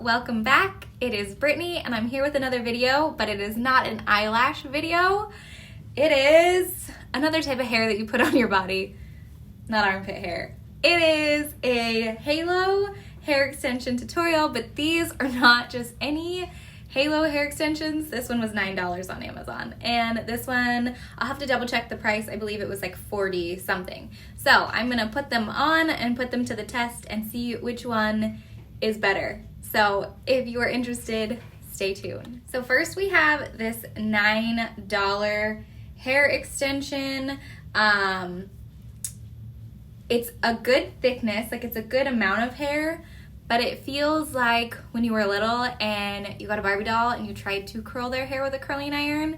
welcome back. It is Brittany and I'm here with another video, but it is not an eyelash video. It is another type of hair that you put on your body, not armpit hair. It is a halo hair extension tutorial, but these are not just any halo hair extensions. This one was $9 on Amazon, and this one, I'll have to double check the price. I believe it was like 40 something. So I'm gonna put them on and put them to the test and see which one is better. So if you are interested, stay tuned. So first we have this $9 hair extension. It's a good thickness, like it's a good amount of hair, but it feels like when you were little and you got a Barbie doll and you tried to curl their hair with a curling iron.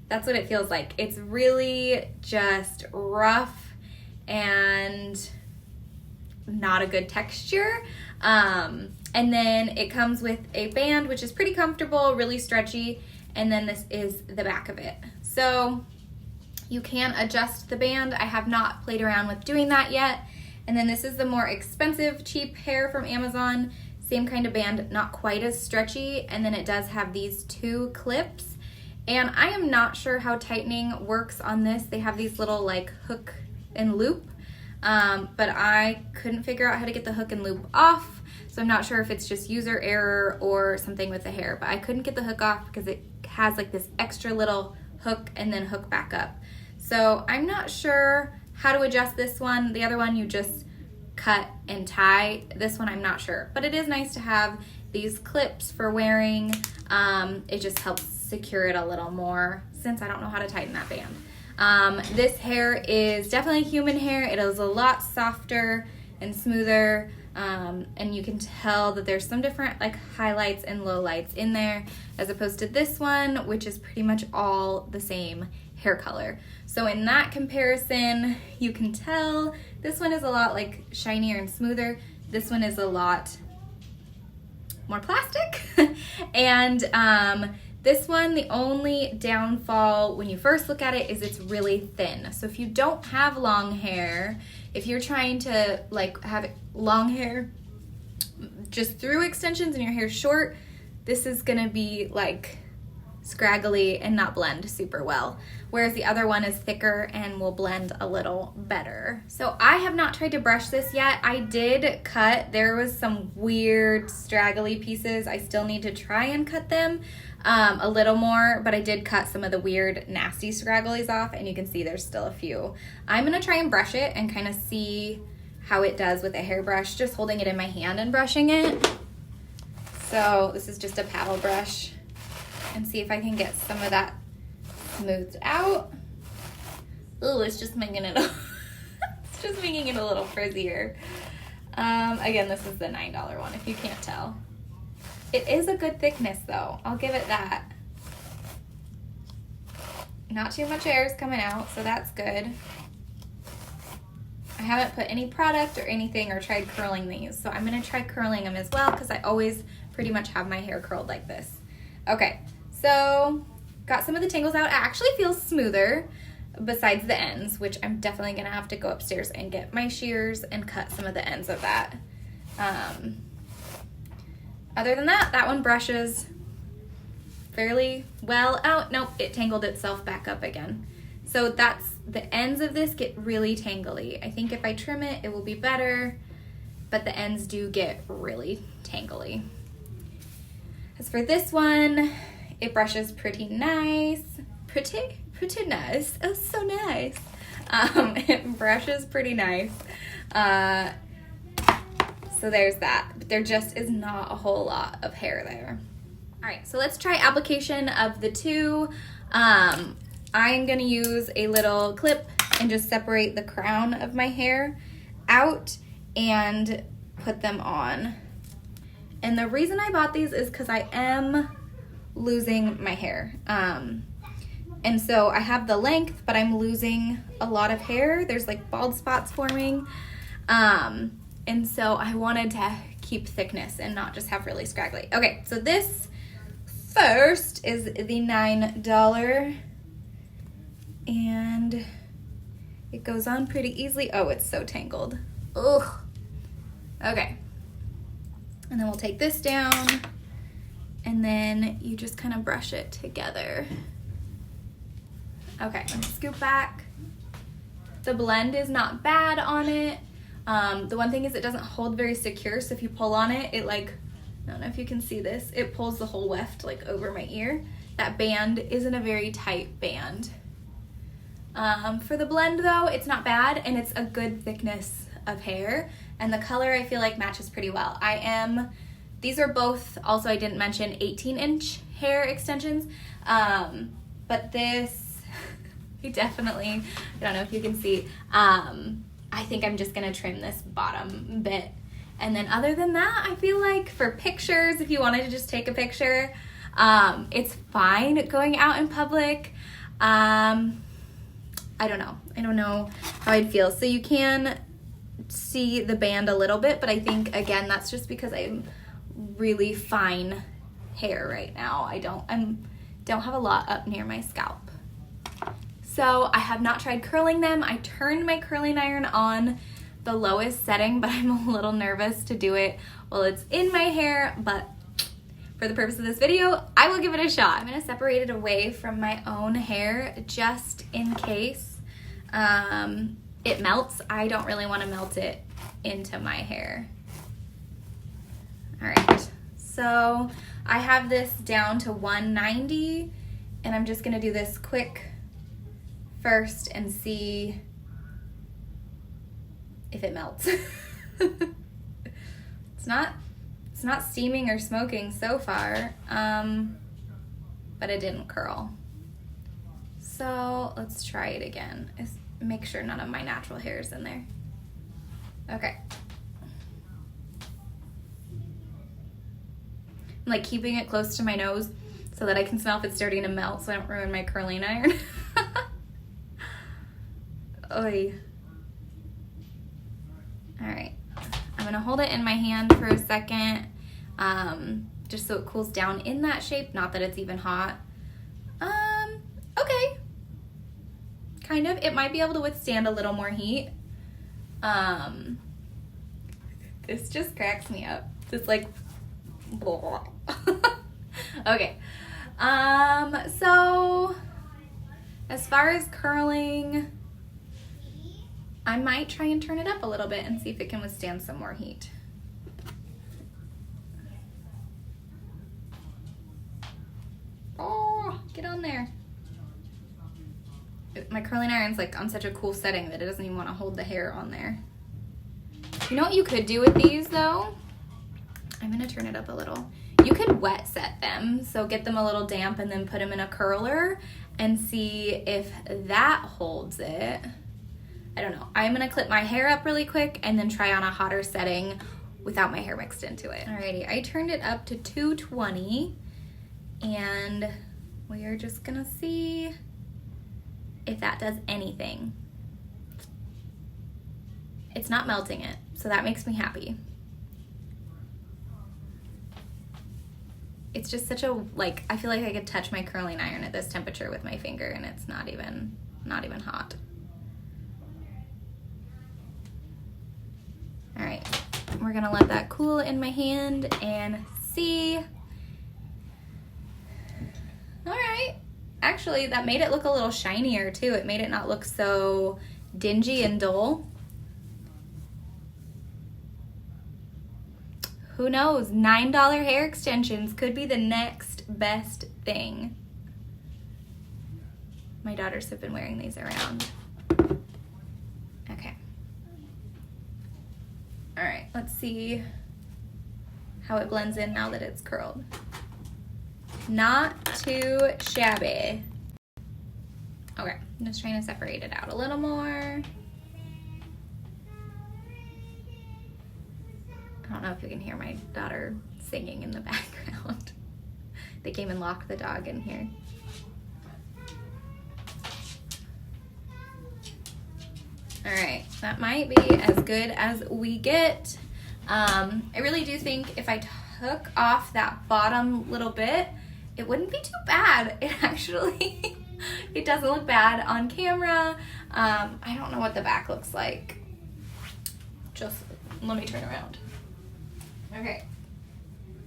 That's what it feels like. It's really just rough and not a good texture. And then it comes with a band, which is pretty comfortable, really stretchy, and then this is the back of it. So you can adjust the band. I have not played around with doing that yet. And then this is the more expensive, cheap hair from Amazon. Same kind of band, not quite as stretchy. And then it does have these two clips. And I am not sure how tightening works on this. They have these little like hook and loop, but I couldn't figure out how to get the hook and loop off. So I'm not sure if it's just user error or something with the hair, but I couldn't get the hook off because it has like this extra little hook and then hook back up. So I'm not sure how to adjust this one. The other one you just cut and tie. This one I'm not sure, but it is nice to have these clips for wearing. It just helps secure it a little more since I don't know how to tighten that band. This hair is definitely human hair. It is a lot softer and smoother, and you can tell that there's some different like highlights and lowlights in there as opposed to this one, which is pretty much all the same hair color. So in that comparison, you can tell this one is a lot like shinier and smoother. This one is a lot more plastic. And this one, the only downfall when you first look at it is it's really thin. So if you don't have long hair, if you're trying to like have long hair just through extensions and your hair's short, this is gonna be like scraggly and not blend super well, whereas the other one is thicker and will blend a little better. So I have not tried to brush this yet. I did cut, there was some weird straggly pieces. I still need to try and cut them a little more, but I did cut some of the weird nasty scragglies off, and you can see there's still a few. I'm gonna try and brush it and kind of see how it does with a hairbrush, just holding it in my hand and brushing it. So this is just a paddle brush, and see if I can get some of that smoothed out. Ooh, it's just making it it's just making it a little frizzier. Again, this is the $9 one, if you can't tell. It is a good thickness though, I'll give it that. Not too much hair is coming out, so that's good. I haven't put any product or anything or tried curling these, so I'm gonna try curling them as well because I always pretty much have my hair curled like this. Okay, so got some of the tangles out. It actually feels smoother besides the ends, which I'm definitely gonna have to go upstairs and get my shears and cut some of the ends of that. Other than that, that one brushes fairly well. Oh, nope, it tangled itself back up again. So that's, the ends of this get really tangly. I think if I trim it, it will be better, but the ends do get really tangly. As for this one, it brushes pretty nice. Pretty nice. Oh, so nice. It brushes pretty nice. So there's that. But there just is not a whole lot of hair there. All right, so let's try application of the two. I'm gonna use a little clip and just separate the crown of my hair out and put them on. And the reason I bought these is because I am losing my hair. And so I have the length, but I'm losing a lot of hair. There's like bald spots forming. And so I wanted to keep thickness and not just have really scraggly. Okay, so this first is the $9. And it goes on pretty easily. Oh, it's so tangled. Ugh. Okay. And then we'll take this down, and then you just kind of brush it together. Okay, let's scoop back. The blend is not bad on it. The one thing is it doesn't hold very secure, so if you pull on it, it like, I don't know if you can see this, it pulls the whole weft like over my ear. That band isn't a very tight band. For the blend though, it's not bad, and it's a good thickness of hair, and the color I feel like matches pretty well. These are both, also I didn't mention, 18-inch hair extensions, but this, I don't know if you can see, I think I'm just gonna trim this bottom bit. And then other than that, I feel like for pictures, if you wanted to just take a picture, it's fine going out in public. I don't know how I'd feel. So you can see the band a little bit, but I think, again, that's just because I'm really fine hair right now. I don't have a lot up near my scalp. So I have not tried curling them. I turned my curling iron on the lowest setting, but I'm a little nervous to do it while it's in my hair, but for the purpose of this video, I will give it a shot. I'm gonna separate it away from my own hair just in case it melts. I don't really wanna melt it into my hair. All right, so I have this down to 190, and I'm just gonna do this quick first and see if it melts. It's not steaming or smoking so far, but it didn't curl. So let's try it again. Make sure none of my natural hair is in there. Okay. I'm like keeping it close to my nose so that I can smell if it's starting to melt so I don't ruin my curling iron. Oy. All right, I'm gonna hold it in my hand for a second, just so it cools down in that shape, not that it's even hot. Okay, kind of. It might be able to withstand a little more heat. This just cracks me up. It's like, blah. Okay, so as far as curling, I might try and turn it up a little bit and see if it can withstand some more heat. Oh, get on there. My curling iron's like on such a cool setting that it doesn't even want to hold the hair on there. You know what you could do with these though? I'm gonna turn it up a little. You could wet set them, so get them a little damp and then put them in a curler and see if that holds it. I don't know. I'm gonna clip my hair up really quick and then try on a hotter setting without my hair mixed into it. Alrighty, I turned it up to 220 and we are just gonna see if that does anything. It's not melting it, so that makes me happy. It's just such a, like, I feel like I could touch my curling iron at this temperature with my finger and it's not even hot. All right, we're gonna let that cool in my hand and see. All right, actually that made it look a little shinier too. It made it not look so dingy and dull. Who knows, $9 hair extensions could be the next best thing. My daughters have been wearing these around. Okay. All right, let's see how it blends in now that it's curled. Not too shabby. Okay, I'm just trying to separate it out a little more. I don't know if you can hear my daughter singing in the background. They came and locked the dog in here. All right, that might be as good as we get. I really do think if I took off that bottom little bit, it wouldn't be too bad. It actually, it doesn't look bad on camera. I don't know what the back looks like. Just let me turn around. Okay,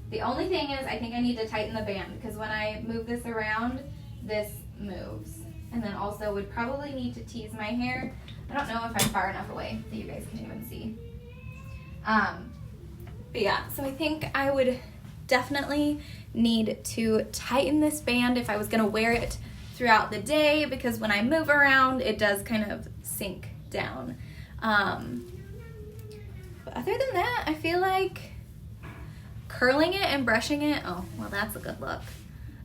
The only thing is I think I need to tighten the band because when I move this around, this moves. And then also would probably need to tease my hair. I don't know if I'm far enough away that you guys can even see. But yeah, so I think I would definitely need to tighten this band if I was gonna wear it throughout the day, because when I move around, it does kind of sink down. But other than that, I feel like curling it and brushing it, oh, well, that's a good look.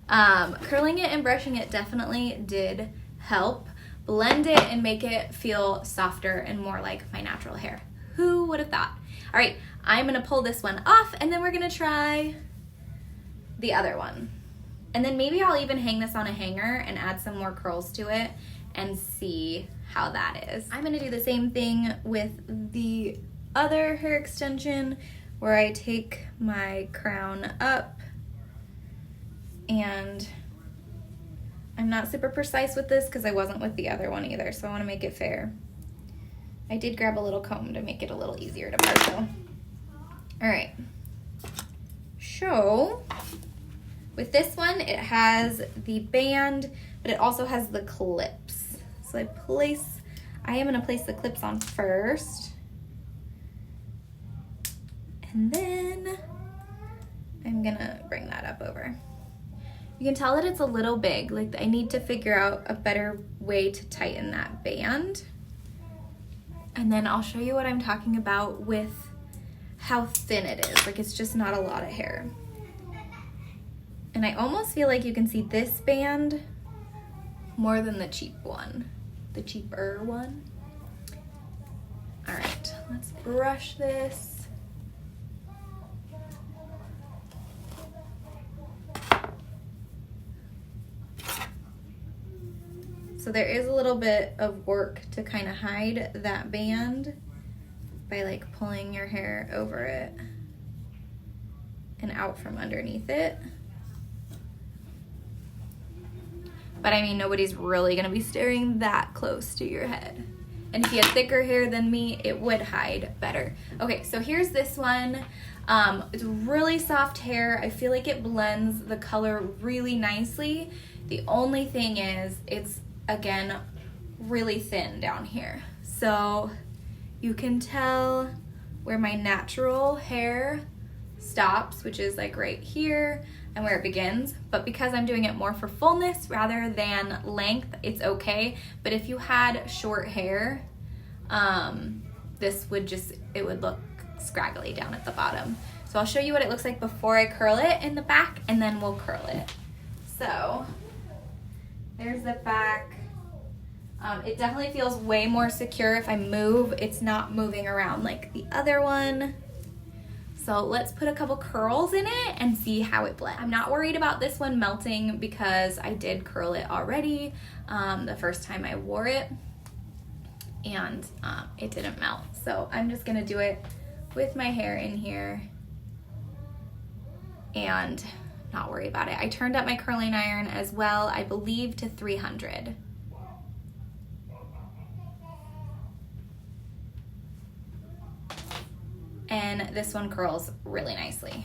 Curling it and brushing it definitely did help blend it and make it feel softer and more like my natural hair. Who would have thought? All right, I'm gonna pull this one off and then we're gonna try the other one. And then maybe I'll even hang this on a hanger and add some more curls to it and see how that is. I'm gonna do the same thing with the other hair extension where I take my crown up, and I'm not super precise with this because I wasn't with the other one either, so I wanna make it fair. I did grab a little comb to make it a little easier to part though. All right, so with this one, it has the band, but it also has the clips. So I am gonna place the clips on first. And then I'm gonna bring that up over. You can tell that it's a little big. Like I need to figure out a better way to tighten that band. And then I'll show you what I'm talking about with how thin it is. Like it's just not a lot of hair. And I almost feel like you can see this band more than the cheaper one. All right, let's brush this. So there is a little bit of work to kind of hide that band by like pulling your hair over it and out from underneath it. But I mean, nobody's really gonna be staring that close to your head. And if you had thicker hair than me, it would hide better. Okay, so here's this one. It's really soft hair. I feel like it blends the color really nicely. The only thing is, it's, again, really thin down here. So you can tell where my natural hair stops, which is like right here, and where it begins. But because I'm doing it more for fullness rather than length, it's okay. But if you had short hair, this would it would look scraggly down at the bottom. So I'll show you what it looks like before I curl it in the back, and then we'll curl it. So there's the back. It definitely feels way more secure if I move. It's not moving around like the other one. So let's put a couple curls in it and see how it blends. I'm not worried about this one melting because I did curl it already the first time I wore it, and it didn't melt. So I'm just gonna do it with my hair in here and not worry about it. I turned up my curling iron as well, I believe to 300. And this one curls really nicely.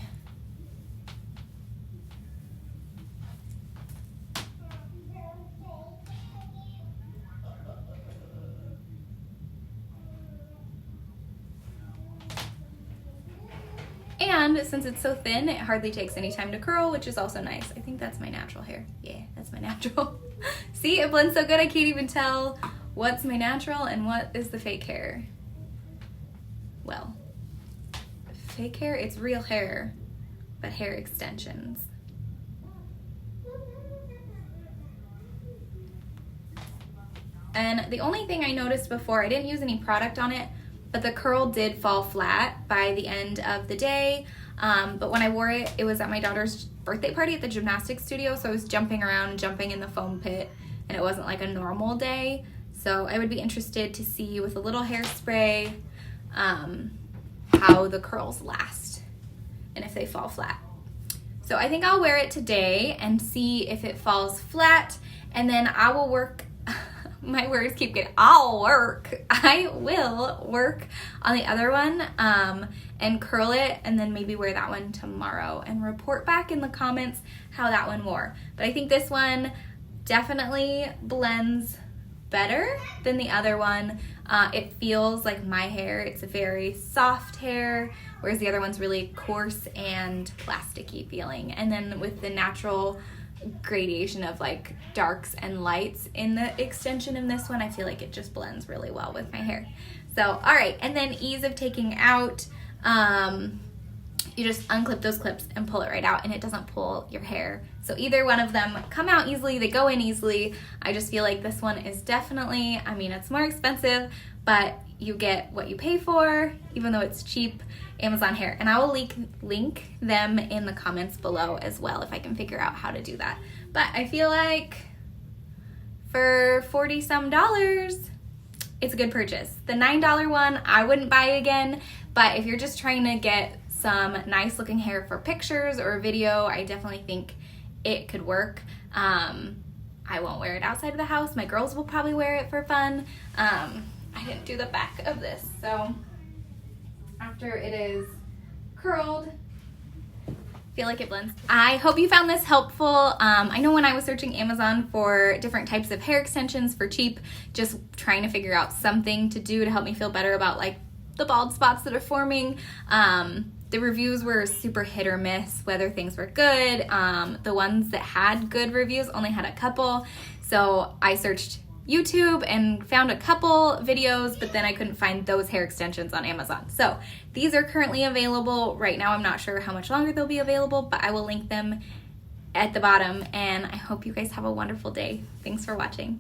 And since it's so thin, it hardly takes any time to curl, which is also nice. I think that's my natural hair. Yeah, that's my natural. See, it blends so good I can't even tell what's my natural and what is the fake hair. Well, fake hair, it's real hair, but hair extensions. And the only thing I noticed before, I didn't use any product on it, but the curl did fall flat by the end of the day. But when I wore it, it was at my daughter's birthday party at the gymnastics studio, so I was jumping around, jumping in the foam pit, and it wasn't like a normal day. So I would be interested to see with a little hairspray how the curls last and if they fall flat. So I think I'll wear it today and see if it falls flat, and then I will work my words keep getting, I will work on the other one and curl it, and then maybe wear that one tomorrow and report back in the comments how that one wore. But I think this one definitely blends better than the other one. It feels like my hair. It's a very soft hair, whereas the other one's really coarse and plasticky feeling. And then with the natural gradation of like darks and lights in the extension in this one, I feel like it just blends really well with my hair. So, all right, and then ease of taking out, you just unclip those clips and pull it right out, and it doesn't pull your hair. So either one of them come out easily, they go in easily. I just feel like this one is definitely, I mean, it's more expensive, but you get what you pay for, even though it's cheap Amazon hair. And I will link them in the comments below as well if I can figure out how to do that. But I feel like for $40 some, it's a good purchase. The $9 one, I wouldn't buy again, but if you're just trying to get some nice looking hair for pictures or a video, I definitely think it could work. I won't wear it outside of the house. My girls will probably wear it for fun. I didn't do the back of this, so after it is curled, I feel like it blends. I hope you found this helpful. I know when I was searching Amazon for different types of hair extensions for cheap, just trying to figure out something to do to help me feel better about like the bald spots that are forming, the reviews were super hit or miss whether things were good. The ones that had good reviews only had a couple, so I searched YouTube and found a couple videos, but then I couldn't find those hair extensions on Amazon. So these are currently available right now. I'm not sure how much longer they'll be available, but I will link them at the bottom, and I hope you guys have a wonderful day. Thanks for watching.